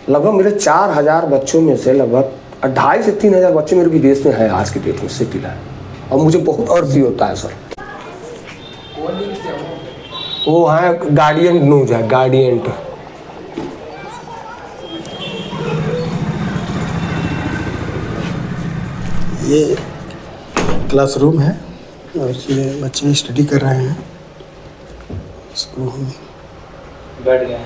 लगभग मेरे 4000 बच्चों में से लगभग 2500 से 3000 बच्चे मेरे विदेश में हैं आज की डेट में सेटिल है, और मुझे बहुत अर्जी होता है सर। वो है गार्डियन न्यूज है, गार्डियन। ये क्लासरूम है और इसमें बच्चे स्टडी कर रहे हैं। इसको हम बैठ गए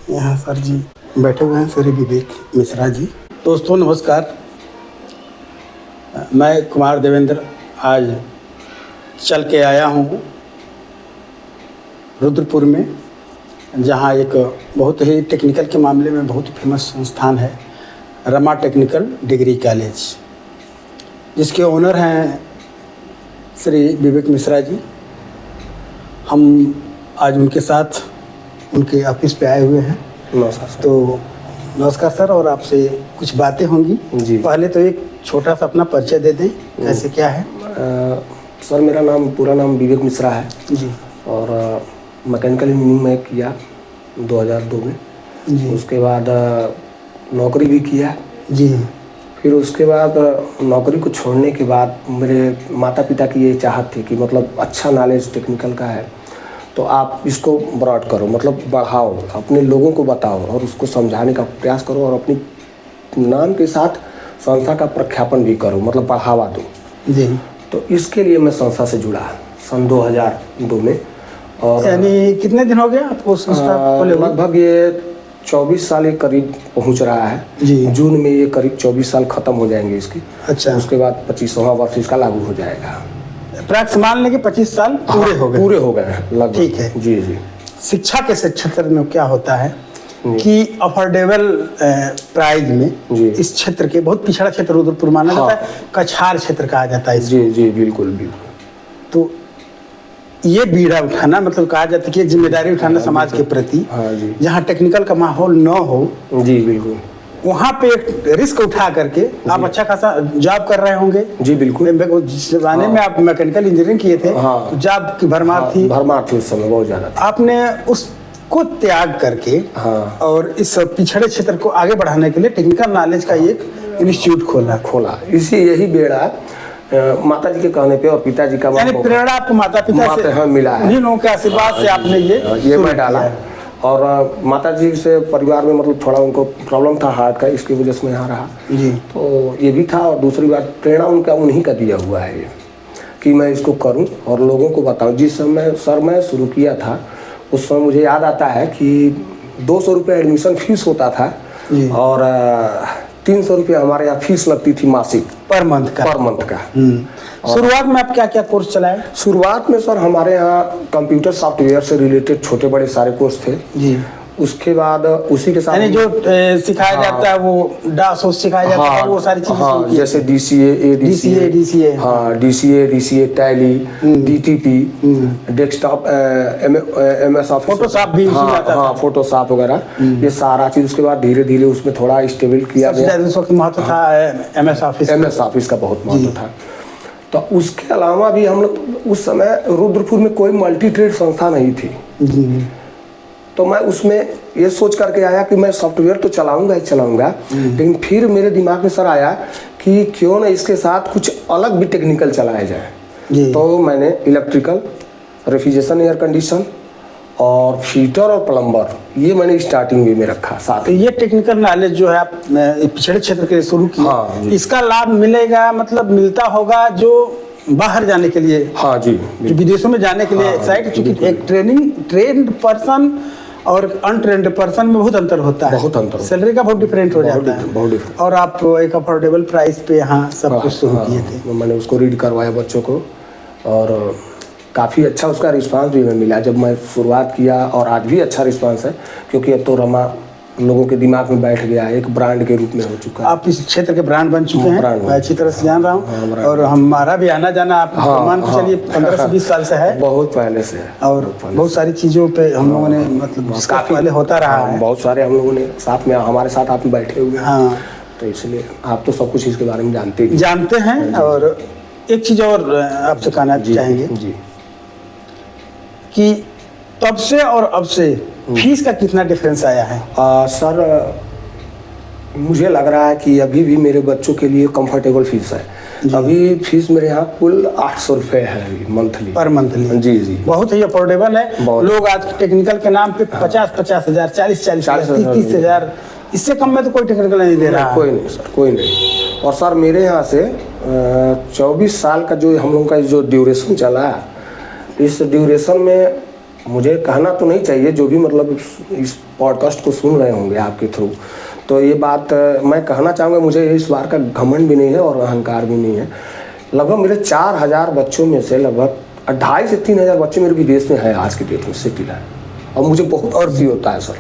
यहाँ सर जी बैठे हुए हैं, श्री विवेक मिश्रा जी। दोस्तों नमस्कार, मैं कुमार देवेंद्र आज चल के आया हूँ रुद्रपुर में, जहाँ एक बहुत ही टेक्निकल के मामले में बहुत फेमस संस्थान है रमा टेक्निकल डिग्री कॉलेज, जिसके ओनर हैं श्री विवेक मिश्रा जी। हम आज उनके साथ उनके ऑफिस पे आए हुए हैं। नमस्कार सर। तो नमस्कार सर, और आपसे कुछ बातें होंगी जी। पहले तो एक छोटा सा अपना परिचय दे दें, कैसे क्या है? सर मेरा पूरा नाम विवेक मिश्रा है जी। और मैकेनिकल इंजीनियरिंग में किया 2002 में जी। उसके बाद नौकरी भी किया जी। फिर उसके बाद नौकरी को छोड़ने के बाद मेरे माता पिता की ये चाहत थी कि मतलब अच्छा नॉलेज टेक्निकल का है तो आप इसको ब्रॉड करो, मतलब बढ़ाओ, अपने लोगों को बताओ और उसको समझाने का प्रयास करो और अपनी नाम के साथ संस्था का प्रख्यापन भी करो, मतलब बढ़ावा दो। जी। तो इसके लिए मैं संस्था से जुड़ा सन 2002 में। और यानी कितने दिन हो गए आपको संस्था खोले हुए? लगभग ये 24 साल के करीब पहुंच रहा है जी। जून में ये करीब 24 साल खत्म हो जाएंगे इसकी। अच्छा। उसके बाद 25वां वर्ष इसका लागू हो जाएगा। प्राक्ष मान लें कि 25 साल पूरे हो गए। पूरे हो गए हैं लगभग। ठीक है जी। जी। शिक्षा के क्षेत्र में क्या होता है कि अफोर्डेबल प्राइस में जी। इस क्षेत्र के बहुत पिछड़ा क्षेत्र रुद्रपुर माना जाता है, कछार क्षेत्र कहा जाता है इसको। जी जी बिल्कुल बिल्कुल। तो ये बीड़ा उठाना, मतलब कहा जाता है कि जिम्मेदारी उठाना समाज के प्रति, हाँ जी। जहाँ टेक्निकल का माहौल न हो, जी बिल्कुल, वहाँ पे एक रिस्क उठा करके आप अच्छा खासा जॉब कर रहे होंगे। जी बिल्कुल। जिस जमाने में आप मैकेनिकल इंजीनियरिंग किए थे, हाँ। तो जॉब की भरमार थी। भरमार थी उस समय, बहुत ज्यादा। आपने उसको त्याग करके हाँ। और इस पिछड़े क्षेत्र को आगे बढ़ाने के लिए टेक्निकल नॉलेज का एक इंस्टीट्यूट खोला। इसी यही बेड़ा माता जी के कहने पे और पिताजी का प्रेरणा आपको माता पिता से हाँ मिला है, उन्हीं लोगों के आशीर्वाद से आपने ये मैं डाला। और माता जी से परिवार में मतलब थोड़ा उनको प्रॉब्लम था हार्ट का, इसकी वजह से मैं यहाँ रहा जी। तो ये भी था। और दूसरी बात प्रेरणा उनका उन्हीं का दिया हुआ है ये कि मैं इसको करूं और लोगों को बताऊं। जिस समय सर मैं शुरू किया था उस समय मुझे याद आता है कि 200 रुपये एडमिशन फीस होता था और 300 रुपये हमारे यहाँ फीस लगती थी मासिक पर मंथ का। शुरुआत में आप क्या क्या कोर्स चलाए? शुरुआत में सर हमारे यहाँ कंप्यूटर सॉफ्टवेयर से रिलेटेड छोटे बड़े सारे कोर्स थे जी। उसके बाद उसी के साथ जो सिखाया जाता है वो डास सिखाया जाता है, वो सारी चीजें। हाँ, जैसे DCA, हाँ DCA tally, DTP, desktop, MS office, Photoshop भी, हाँ फोटोशॉप वगैरह, ये सारा चीज। उसके बाद धीरे धीरे उसमें थोड़ा स्टेबल किया गया। महत्व था MS ऑफिस का बहुत महत्व था। तो उसके अलावा भी हम लोग उस समय रुद्रपुर में कोई मल्टी ट्रेड संस्था नहीं थी, तो मैं उसमें ये सोच करके आया कि मैं सॉफ्टवेयर तो चलाऊंगा, लेकिन फिर मेरे दिमाग में सर आया कि क्यों ना इसके साथ कुछ अलग भी टेक्निकल चलाया जाए। तो मैंने इलेक्ट्रिकल, रेफ्रिजरेशन, एयर कंडीशन और हीटर और प्लम्बर, ये मैंने स्टार्टिंग में रखा साथ। तो ये टेक्निकल नॉलेज जो है आप पिछड़े क्षेत्र के लिए शुरू किया। हाँ, इसका लाभ मिलेगा, मतलब मिलता होगा जो बाहर जाने के लिए, हाँ जी, जो विदेशों में जाने के लिए एक्साइट, क्योंकि एक ट्रेंड पर्सन और अनट्रेंड पर्सन में बहुत अंतर होता है, बहुत अंतर, सैलरी का बहुत डिफरेंट हो जाता है। और आप एक अफोर्डेबल प्राइस पे यहाँ सब कुछ शुरू किए थे। मैंने उसको रीड करवाया बच्चों को और काफ़ी अच्छा उसका रिस्पांस भी हमें मिला जब मैं शुरुआत किया, और आज भी अच्छा रिस्पांस है क्योंकि अब तो रमा लोगों के दिमाग में बैठ गया है, एक ब्रांड के रूप में हो चुका है। आप इस क्षेत्र के ब्रांड बन चुके हैं, ब्रांड मैं अच्छी तरह से जान रहा हूँ। और हमारा भी आना जाना आप मान के चलिए 15 से 20 साल से है, बहुत पहले से है। और बहुत सारी चीज़ों पे हम लोगों ने मतलब जिसका पहले होता रहा है, बहुत सारे हम लोगों ने साथ में, हमारे साथ आप बैठे हुए हैं। हाँ, तो इसलिए आप तो सब कुछ इसके बारे में जानते हैं। और एक चीज़ और आपसे कहना चाहेंगे जी, कि तब से और अब से फीस का कितना डिफरेंस आया है? सर मुझे लग रहा है कि अभी भी मेरे बच्चों के लिए कंफर्टेबल फीस है। अभी फीस मेरे यहाँ कुल 800 रुपये है मंथली, पर मंथली। जी जी, बहुत ही अफोर्डेबल है। लोग आज टेक्निकल के नाम पे 50-50 हज़ार, 40-40 हज़ार, 30-30 हज़ार, इससे कम में तो कोई टेक्निकल नहीं दे रहा। कोई नहीं सर, कोई नहीं। और सर मेरे यहाँ से 24 साल का जो हम लोगों का जो ड्यूरेशन चला है, इस ड्यूरेशन में मुझे कहना तो नहीं चाहिए, जो भी मतलब इस पॉडकास्ट को सुन रहे होंगे आपके थ्रू, तो ये बात मैं कहना चाहूँगा, मुझे इस बार का घमंड भी नहीं है और अहंकार भी नहीं है। लगभग मेरे 4000 बच्चों में से लगभग 2500 से 3000 बच्चे मेरे विदेश में हैं आज की डेट में सेटिल है, और मुझे बहुत और भी होता है सर।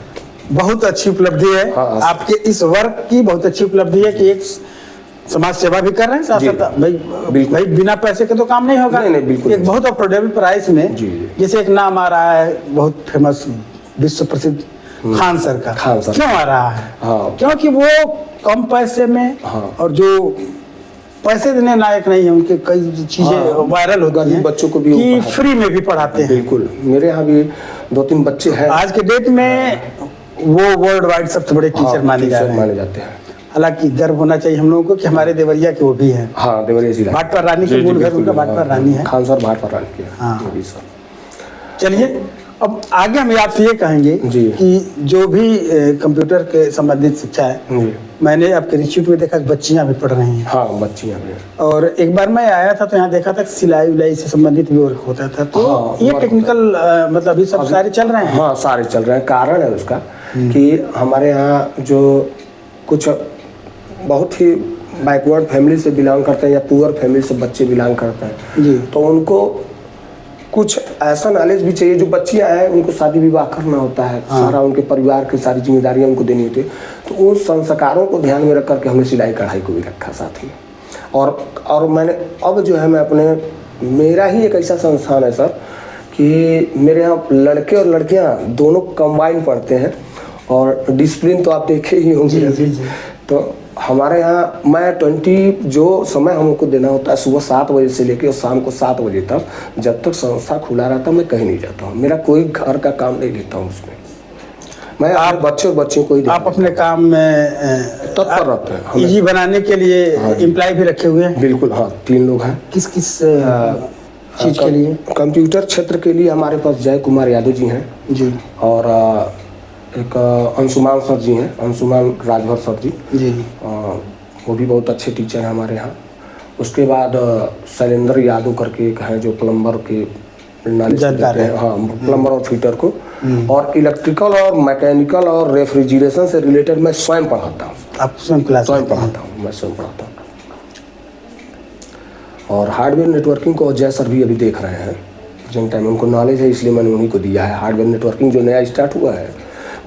बहुत अच्छी उपलब्धि है। हाँ, आपके इस वर्क की बहुत अच्छी उपलब्धि है कि एक समाज सेवा भी कर रहे हैं साथ साथ। भाई बिना पैसे के तो काम नहीं होगा। नहीं, बिल्कुल एक बहुत अफोर्डेबल प्राइस में। जैसे एक नाम आ रहा है बहुत फेमस, विश्व प्रसिद्ध खान सर का। क्यों आ रहा है? क्योंकि वो कम पैसे में, और जो पैसे देने लायक नहीं है, उनके कई चीजें वायरल होती हैं, बच्चों को भी फ्री में भी पढ़ाते हैं। बिल्कुल, मेरे यहाँ भी 2-3 बच्चे हैं आज के डेट में, वो वर्ल्ड वाइड सबसे बड़े टीचर माने जाते हैं। हालांकि गर्व होना चाहिए हम लोगों को कि हमारे देवरिया के वो भी हैं। हाँ, देवरिया जिला भाटपार रानी के मूल घर उनका भाटपार रानी है। खान सर भाटपार रानी के। हाँ, चलिए अब आगे हम आपसे ये कहेंगे कि जो भी कंप्यूटर के संबंधित शिक्षा है, मैंने आपके इंस्टीट्यूट में देखा बच्चियां भी पढ़ रही हैं। हाँ, बच्चियां भी। और एक बार मैं आया था तो यहाँ देखा था सिलाई उलाई से संबंधित भी वर्क होता था। तो ये टेक्निकल मतलब अभी सब सारे चल रहे हैं। हाँ, सारे चल रहे हैं। कारण है उसका कि हमारे यहाँ जो कुछ बहुत ही बैकवर्ड फैमिली से बिलोंग करते हैं या पुअर फैमिली से बच्चे बिलोंग करते हैं, तो उनको कुछ ऐसा नॉलेज भी चाहिए। जो बच्चियां हैं उनको शादी विवाह करना होता है, सारा उनके परिवार की सारी जिम्मेदारियां उनको देनी होती है, तो उन संस्कारों को ध्यान में रख करके हमने सिलाई कढ़ाई को भी रखा साथ में। और मैंने अब जो है, मैं अपने, मेरा ही एक ऐसा संस्थान है सर कि मेरे यहाँ लड़के और लड़कियाँ दोनों कंबाइन पढ़ते हैं, और डिसिप्लिन तो आप देखे ही होंगे। तो हमारे यहाँ मैं 20 जो समय हमको देना होता है, सुबह 7 बजे से लेकर शाम को 7 बजे तक, जब तक संस्था खुला रहता मैं कहीं नहीं जाता हूँ। मेरा कोई घर का काम नहीं लेता हूँ उसमें। मैं आप बच्चे और बच्चियों को ही, आप अपने काम में तत्पर रहते हैं। इजी बनाने के लिए एम्प्लॉय भी रखे हुए हैं? बिल्कुल, हाँ, 3 लोग हैं। किस चीज़ के लिए? कंप्यूटर क्षेत्र के लिए हमारे पास जय कुमार यादव जी हैं जी, और एक अंशुमान सर जी हैं, अंशुमान राजभर सर जी, वो भी बहुत अच्छे टीचर हैं हमारे यहाँ। उसके बाद शैलेंद्र यादव करके एक हैं जो प्लम्बर के नॉलेज देते हैं, हाँ, प्लम्बर और फिटर को। और इलेक्ट्रिकल और मैकेनिकल और रेफ्रिजरेशन से रिलेटेड मैं स्वयं पढ़ाता हूँ। आप स्वयं क्लास? स्वयं पढ़ाता हूँ, मैं स्वयं पढ़ाता हूँ। और हार्डवेयर नेटवर्किंग को अजय सर भी अभी देख रहे हैं, जिन टाइम उनको नॉलेज है, इसलिए मैंने उन्हीं को दिया है। हार्डवेयर नेटवर्किंग जो नया स्टार्ट हुआ है,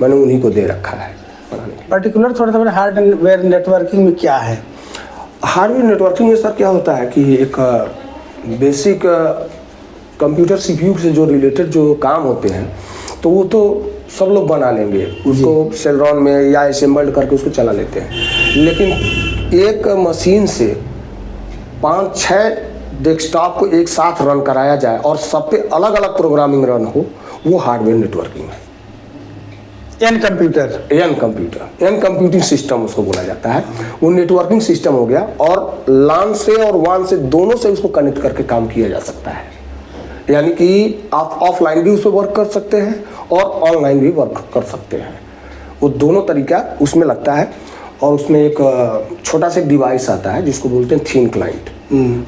मैंने उन्हीं को दे रखा है पढ़ाने। पर्टिकुलर थोड़ा सा हार्डवेयर नेटवर्किंग में क्या है? हार्डवेयर नेटवर्किंग में सर क्या होता है कि एक बेसिक कंप्यूटर सीपीयू से जो रिलेटेड जो काम होते हैं, तो वो तो सब लोग बना लेंगे उसको, सेलरॉन में या असेंबल्ड करके उसको चला लेते हैं। लेकिन एक मशीन से 5-6 डेस्कटॉप को एक साथ रन कराया जाए और सब पे अलग अलग प्रोग्रामिंग रन हो, वो हार्डवेयर नेटवर्किंग है। एन कंप्यूटिंग सिस्टम उसको बोला जाता है। वो नेटवर्किंग सिस्टम हो गया, और LAN से और WAN से दोनों से उसको कनेक्ट करके काम किया जा सकता है। यानी कि आप ऑफलाइन भी उस पर वर्क कर सकते हैं और ऑनलाइन भी वर्क कर सकते हैं। वो दोनों तरीका उसमें लगता है। और उसमें एक छोटा सा डिवाइस आता है जिसको बोलते हैं थीन क्लाइंट।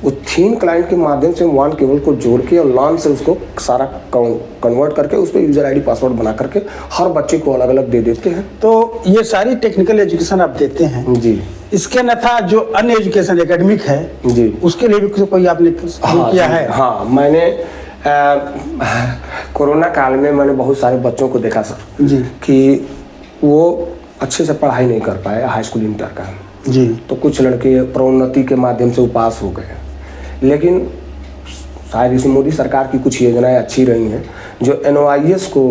वो थीन क्लाइंट के माध्यम से WAN केबल को जोड़ के और LAN से उसको सारा कन्वर्ट करके उस पर यूजर ID पासवर्ड बना करके हर बच्चे को अलग अलग दे देते हैं। तो ये सारी टेक्निकल एजुकेशन आप देते हैं जी। इसके न था जो अन्य एजुकेशन एकेडमिक है जी, उसके लिए भी कोई आपने किया है? हाँ, मैंने कोरोना काल में मैंने बहुत सारे बच्चों को देखा सर जी, कि वो अच्छे से पढ़ाई नहीं कर पाए हाई स्कूल इंटर का, जी तो कुछ लड़के प्रोन्नति के माध्यम से पास हो गए। लेकिन शायद इसमें मोदी सरकार की कुछ योजनाएं अच्छी रही हैं, जो NOIS को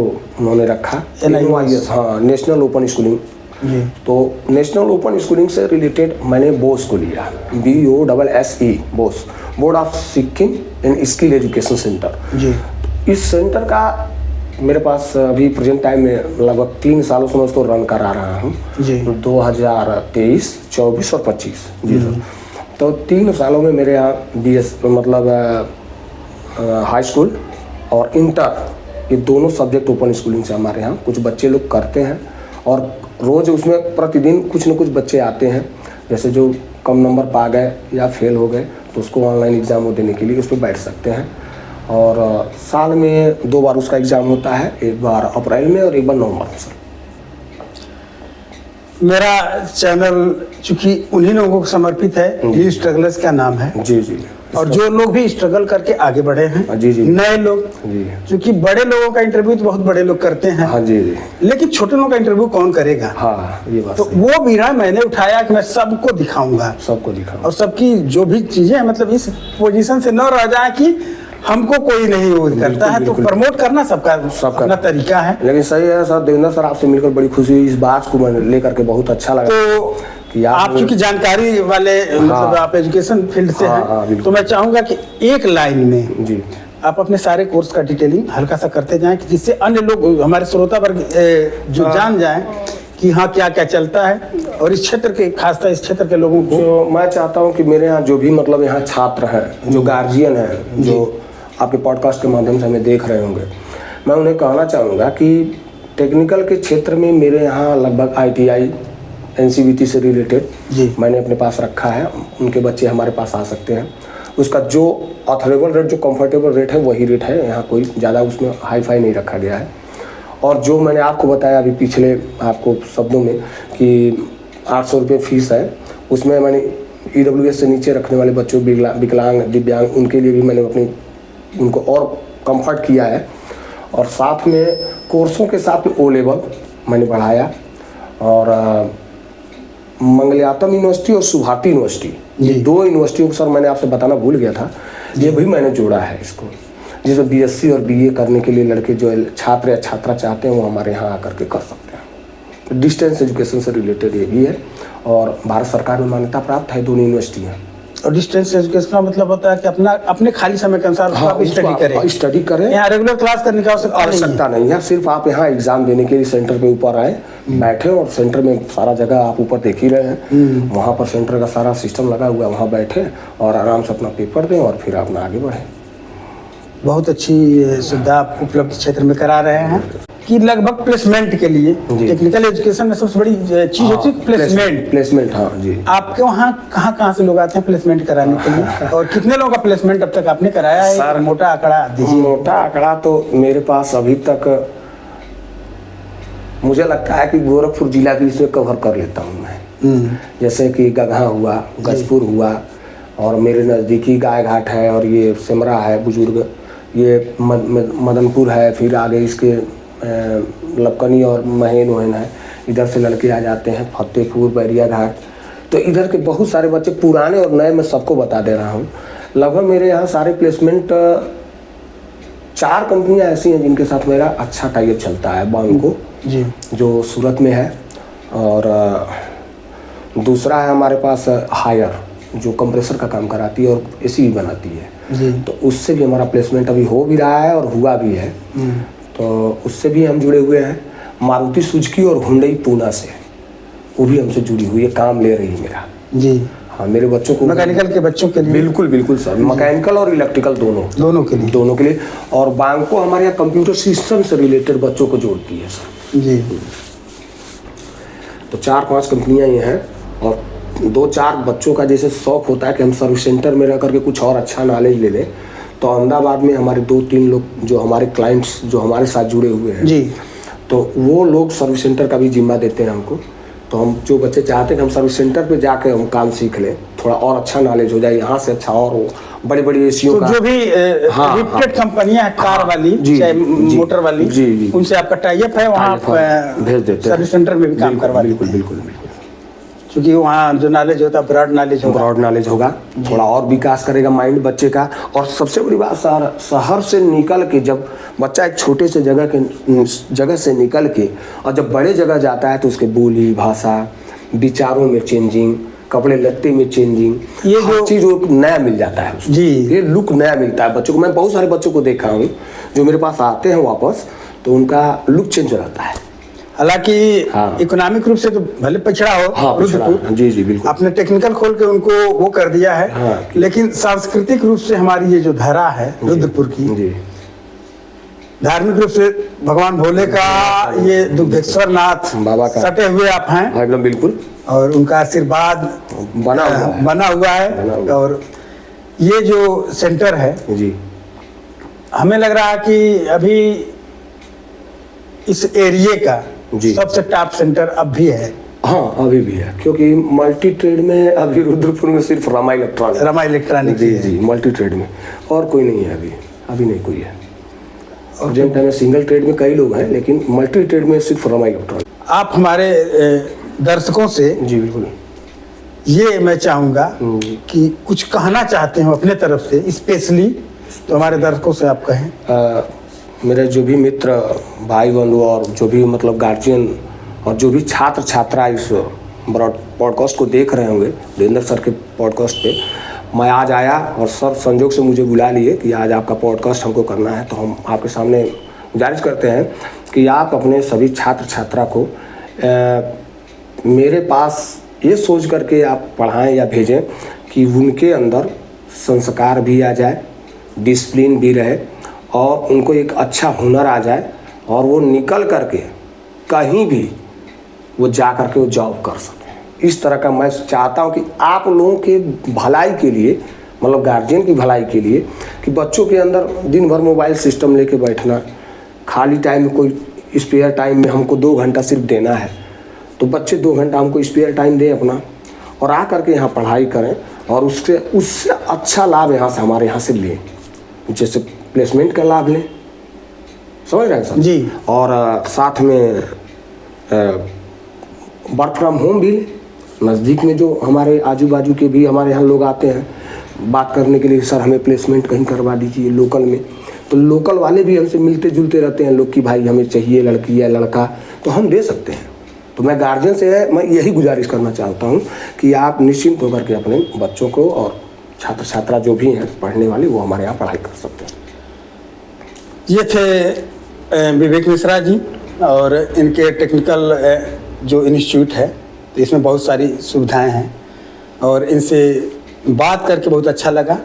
उन्होंने रखा। NOIS, हाँ, नेशनल ओपन स्कूलिंग। जी तो नेशनल ओपन स्कूलिंग से रिलेटेड मैंने बोस को लिया, BOSSE, BOSSE, board of Sikkim and skill education centre. जी इस सेंटर का मेरे पास अभी प्रेजेंट टाइम में लगभग 3 सालों से मैं उसको रन करा रहा हूँ जी 2023, 24 और 25। जी सर। तो 3 सालों में मेरे यहाँ BS मतलब हाई स्कूल और इंटर, ये दोनों सब्जेक्ट ओपन स्कूलिंग से हमारे यहाँ कुछ बच्चे लोग करते हैं। और रोज़ उसमें प्रतिदिन कुछ न कुछ बच्चे आते हैं, जैसे जो कम नंबर पा गए या फेल हो गए तो उसको ऑनलाइन एग्ज़ाम देने के लिए उस पर बैठ सकते हैं। और साल में 2 बार उसका एग्ज़ाम होता है, एक बार अप्रैल में और एक बार नवंबर में। सर, मेरा चैनल चूंकि उन्हीं लोगों को समर्पित है, ये स्ट्रगलर्स का नाम है। जी जी। और जो लोग भी स्ट्रगल करके आगे बढ़े हैं, जी जी, नए लोग, जी, क्योंकि बड़े लोगों का इंटरव्यू तो बहुत बड़े लोग करते हैं, हाँ जी जी, लेकिन छोटे लोगों का इंटरव्यू कौन करेगा? हाँ ये बात तो सही। वो बीड़ा मैंने उठाया कि मैं सबको दिखाऊंगा, सबको दिखाओ और सबकी जो भी चीजें हैं, मतलब इस पोजीशन से न रह जाए कि हमको कोई नहीं वो करता है। तो बिल्कुल। प्रमोट करना सबका अपना तरीका है। लेकिन सही है सर, देवेंद्र सर, आपसे मिलकर बड़ी खुशी हुई। इस बात को मैं लेकर के बहुत अच्छा लगा तो कि आप चूंकि जानकारी वाले, मतलब आप एजुकेशन फील्ड से हाँ, हैं, तो मैं चाहूंगा कि एक लाइन में जी आप अपने सारे कोर्स का डिटेलिंग हल्का सा करते जाएं, कि जिससे अन्य लोग, हमारे श्रोता वर्ग जो जान जाएं कि हाँ क्या क्या चलता है, और इस क्षेत्र के, खासकर इस क्षेत्र के लोगों को। जो मैं चाहता हूँ कि मेरे यहाँ जो भी मतलब यहाँ छात्र हैं, जो गार्जियन हैं, जो आपके पॉडकास्ट के माध्यम से हमें देख रहे होंगे, मैं उन्हें कहना चाहूँगा कि टेक्निकल के क्षेत्र में मेरे यहाँ लगभग ITI NCVT से रिलेटेड मैंने अपने पास रखा है। उनके बच्चे हमारे पास आ सकते हैं। उसका जो ऑथरेबल रेट, जो कंफर्टेबल रेट है, वही रेट है। यहाँ कोई ज़्यादा उसमें हाई फाई नहीं रखा गया है। और जो मैंने आपको बताया अभी पिछले आपको शब्दों में कि 800 रुपये फीस है, उसमें मैंने EWS से नीचे रखने वाले बच्चों, विकलांग, दिव्यांग, उनके लिए भी मैंने उनको और कंफर्ट किया है। और साथ में कोर्सों के साथ में O लेवल मैंने पढ़ाया। और मंगलयातम यूनिवर्सिटी और सुभाटी यूनिवर्सिटी, ये 2 यूनिवर्सिटियों को सर मैंने आपसे बताना भूल गया था, ये भी मैंने जोड़ा है इसको, जिसमें BSc और BA करने के लिए लड़के जो छात्र या छात्रा चाहते हैं वो हमारे यहाँ आकर के कर सकते हैं। डिस्टेंस एजुकेशन से रिलेटेड ये भी है, और भारत सरकार में मान्यता प्राप्त है दोनों यूनिवर्सिटियाँ। और डिस्टेंस एजुकेशन का मतलब होता है कि अपने खाली समय के अनुसार आप स्टडी करें। यहाँ रेगुलर क्लास करने की आवश्यकता नहीं है। सिर्फ आप यहाँ एग्जाम देने के लिए सेंटर पे ऊपर आए, बैठे, और सेंटर में सारा जगह आप ऊपर देख ही रहे हैं, वहाँ पर सेंटर का सारा सिस्टम लगा हुआ है, वहाँ बैठे और आराम से अपना पेपर दें और फिर अपना आगे बढ़ें। बहुत अच्छी सुविधा आप उपलब्ध क्षेत्र में करा रहे हैं कि लगभग प्लेसमेंट के लिए, टेक्निकल एजुकेशन में सबसे बड़ी चीज होती है प्लेसमेंट। हाँ जी। आपके वहाँ कहाँ से लोग आते हैं प्लेसमेंट कराने के लिए, और कितने लोगों का प्लेसमेंट अब तक आपने कराया है? सर, मोटा आंकड़ा दीजिए। मोटा आंकड़ा तो मेरे पास अभी तक मुझे लगता है कि गोरखपुर जिला भी इसमें कवर कर लेता हूँ मैं। जैसे कि गगहा हुआ, गजपुर हुआ, और मेरे नज़दीकी गाय घाट है, और ये सिमरा है बुजुर्ग, ये मदनपुर है, फिर आगे इसके लपकनी और महेन है, इधर से लड़के आ जाते हैं, फतेहपुर, बैरिया घाट। तो इधर के बहुत सारे बच्चे, पुराने और नए, मैं सबको बता दे रहा हूँ। लगभग मेरे यहाँ सारे प्लेसमेंट 4 कंपनियाँ ऐसी हैं जिनके साथ मेरा अच्छा टाइप चलता है। बैंको जी, जो सूरत में है, और दूसरा है हमारे पास हायर, जो कंप्रेसर का काम कराती है और AC भी बनाती है जी। तो उससे भी हमारा प्लेसमेंट अभी हो भी रहा है और हुआ भी है। तो उससे भी हम जुड़े हुए हैं। मारुति सुजुकी और हुंडई पूना से, वो भी हमसे जुड़ी हुई है, काम ले रही है मेरा। जी हाँ, मेरे बच्चों को, मैकेनिकल के बच्चों के लिए। बिल्कुल सर, मैकेनिकल और इलेक्ट्रिकल दोनों के लिए। और बैंको हमारे यहाँ कंप्यूटर सिस्टम से रिलेटेड बच्चों को जोड़ती है सर। जी। तो 4-5 कंपनियाँ ये हैं, और 2-4 बच्चों का जैसे शौक होता है कि हम सर्विस सेंटर में रह करके कुछ और अच्छा नॉलेज ले लें, तो अहमदाबाद में हमारे 2-3 लोग जो हमारे क्लाइंट्स जो हमारे साथ जुड़े हुए हैं जी, तो वो लोग सर्विस सेंटर का भी जिम्मा देते हैं हमको। तो हम जो बच्चे चाहते हैं कि हम सर्विस सेंटर पे जाकर हम काम सीख लें, थोड़ा और अच्छा नॉलेज हो जाए, यहाँ से अच्छा और बड़ी बड़ी एसियों तो का। जो भी हाँ, रिप्यूटेड कंपनियां हैं कार वाली जी, चाहे जी, मोटर वाली, जी। उनसे आपका टाई अप है, वहाँ आप भेज देते हैं, सर्विस सेंटर में भी काम करवा बिल्कुल देते हैं। बिल्कुल बिल्कुल। क्योंकि वहाँ जो नॉलेज होता है ब्रॉड नॉलेज होगा, ब्रॉड नॉलेज होगा, थोड़ा और विकास करेगा माइंड बच्चे का। और सबसे बड़ी बात, शहर से निकल के जब बच्चा एक छोटे से जगह से निकल के और जब बड़े जगह जाता है तो उसके बोली भाषा, विचारों में चेंजिंग, कपड़े लत्ते में चेंजिंग, ये हर जो चीज़ नया मिल जाता है उसको। जी। ये लुक नया मिलता है बच्चों को। मैं बहुत सारे बच्चों को देखा हूँ जो मेरे पास आते हैं वापस, तो उनका लुक चेंज रहता है। हालांकि हाँ। इकोनॉमिक रूप से तो भले पिछड़ा हो, हाँ, पिछड़ा, रुद्रपुर, जी जी बिल्कुल। आपने टेक्निकल खोल के उनको वो कर दिया है। हाँ। लेकिन सांस्कृतिक रूप से हमारी ये जो धरा है रुद्रपुर की, जी, धार्मिक रूप से भगवान भोले का ये दुग्धेश्वर नाथ बाबा का सटे हुए आप हैं, हाँ, एकदम बिल्कुल और उनका आशीर्वाद बना हुआ है। बना हुआ है। बना हुआ। और ये जो सेंटर है, जी, हमें लग रहा है कि अभी इस एरिया का जी। सबसे टॉप सेंटर अब भी है। हाँ अभी भी है, क्योंकि मल्टी ट्रेड में अभी रुद्रपुर में सिर्फ रमा इलेक्ट्रॉनिक, रमा इलेक्ट्रॉनिक जी जी, मल्टी ट्रेड में और कोई नहीं है अभी नहीं कोई है। और जेम टाइम में सिंगल ट्रेड में कई लोग हैं, लेकिन मल्टी ट्रेड में सिर्फ रमा इलेक्ट्रॉनिक। आप हमारे दर्शकों से जी बिल्कुल। ये मैं चाहूँगा कि कुछ कहना चाहते हो अपने तरफ से स्पेशली, तो हमारे दर्शकों से आप कहें। मेरे जो भी मित्र भाई बंधु और जो भी मतलब गार्जियन और जो भी छात्र छात्रा इस पॉडकास्ट को देख रहे होंगे, देवेंद्र सर के पॉडकास्ट पे मैं आज आया और सर संजोग से मुझे बुला लिए कि आज आपका पॉडकास्ट हमको करना है। तो हम आपके सामने गुजारिश करते हैं कि आप अपने सभी छात्र छात्रा को मेरे पास ये सोच करके आप पढ़ाएं या भेजें कि उनके अंदर संस्कार भी आ जाए, डिसिप्लिन भी रहे और उनको एक अच्छा हुनर आ जाए और वो निकल करके कहीं भी वो जा करके वो जॉब कर सकें। इस तरह का मैं चाहता हूँ कि आप लोगों के भलाई के लिए, मतलब गार्जियन की भलाई के लिए, कि बच्चों के अंदर दिन भर मोबाइल सिस्टम लेके बैठना, खाली टाइम में कोई स्पेयर टाइम में हमको 2 घंटा सिर्फ देना है, तो बच्चे 2 घंटा हमको स्पेयर टाइम दें अपना और आ करके यहाँ पढ़ाई करें और उससे अच्छा लाभ यहाँ से हमारे यहाँ से लें। जैसे प्लेसमेंट का लाभ लें, समझ रहे हैं सर जी। और साथ में वर्क फ्रॉम होम भी नज़दीक में, जो हमारे आजू बाजू के भी हमारे यहाँ लोग आते हैं बात करने के लिए, सर हमें प्लेसमेंट कहीं करवा दीजिए लोकल में, तो लोकल वाले भी हमसे मिलते जुलते रहते हैं लोग कि भाई हमें चाहिए लड़की या लड़का, तो हम दे सकते हैं। तो मैं गार्जियन से मैं यही गुजारिश करना चाहता हूँ कि आप निश्चिंत होकर के अपने बच्चों को और छात्र छात्रा जो भी हैं पढ़ने वाले, वो हमारे यहाँ पढ़ाई कर सकते हैं। ये थे विवेक मिश्रा जी, और इनके टेक्निकल जो इंस्टीट्यूट है, तो इसमें बहुत सारी सुविधाएं हैं और इनसे बात करके बहुत अच्छा लगा।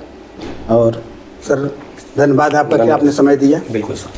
और सर धन्यवाद आपका कि आपने समय दिया। बिल्कुल सर।